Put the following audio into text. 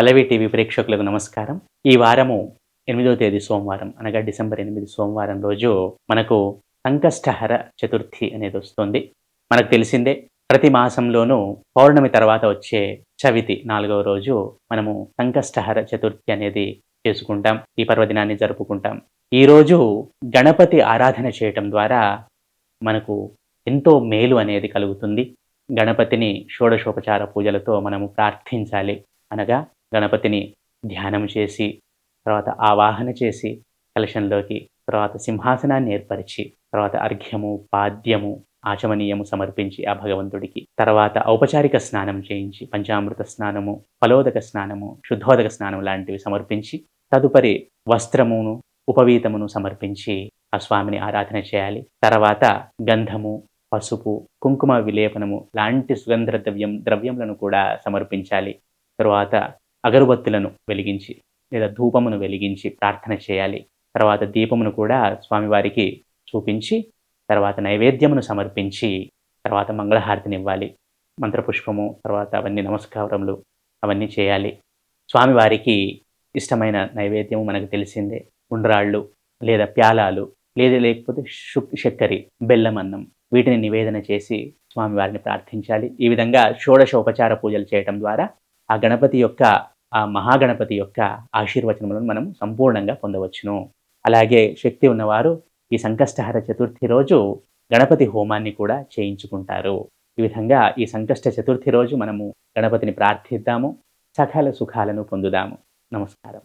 పల్లవి TV ప్రేక్షకులకు నమస్కారం. ఈ వారము 8వ తేదీ సోమవారం అనగా డిసెంబర్ 8 సోమవారం రోజు మనకు సంకష్టహర చతుర్థి అనేదొస్తుంది. మనకు తెలిసిందే ప్రతి మాసంలోనూ పౌర్ణమి తర్వాత వచ్చే చవితి 4వ రోజు మనము సంకష్టహర చతుర్థి అనేది చేసుకుంటాం. ఈ పర్వదినాన్ని జరుపుకుంటాం. ఈరోజు గణపతి ఆరాధన చేయటం ద్వారా మనకు ఎంతో మేలు అనేది కలుగుతుంది. గణపతిని షోడశోపచార పూజలతో మనము ప్రార్థించాలి. అనగా గణపతిని ధ్యానం చేసి, తర్వాత ఆవాహన చేసి, కలశంలోకి, తర్వాత సింహాసనాన్ని ఏర్పరిచి, తర్వాత అర్ఘ్యము, పాద్యము, ఆచమనీయము సమర్పించి ఆ భగవంతుడికి, తర్వాత ఔపచారిక స్నానం చేయించి, పంచామృత స్నానము, ఫలోదక స్నానము, శుద్ధోదక స్నానం లాంటివి సమర్పించి, తదుపరి వస్త్రమును, ఉపవీతమును సమర్పించి ఆ స్వామిని ఆరాధన చేయాలి. తర్వాత గంధము, పసుపు, కుంకుమ విలేపనము లాంటి సుగంధ ద్రవ్యములను కూడా సమర్పించాలి. తరువాత అగరుబత్తులను వెలిగించి లేదా ధూపమును వెలిగించి ప్రార్థన చేయాలి. తర్వాత దీపమును కూడా స్వామివారికి చూపించి, తర్వాత నైవేద్యమును సమర్పించి, తర్వాత మంగళహారతినివ్వాలి. మంత్రపుష్పము, తర్వాత అవన్నీ నమస్కారములు అవన్నీ చేయాలి. స్వామివారికి ఇష్టమైన నైవేద్యము మనకు తెలిసిందే. ఉండ్రాళ్ళు లేదా ప్యాలాలు లేకపోతే చక్కెర, బెల్లం అన్నం వీటిని నివేదన చేసి స్వామివారిని ప్రార్థించాలి. ఈ విధంగా షోడశోపచార పూజలు చేయటం ద్వారా ఆ గణపతి యొక్క ఆ మహాగణపతి యొక్క ఆశీర్వచనములను మనం సంపూర్ణంగా పొందవచ్చును. అలాగే శక్తి ఉన్నవారు ఈ సంకష్టహర చతుర్థి రోజు గణపతి హోమాన్ని కూడా చేయించుకుంటారు. ఈ విధంగా ఈ సంకష్ట చతుర్థి రోజు మనము గణపతిని ప్రార్థిద్దాము, సకల సుఖాలను పొందుదాము. నమస్కారం.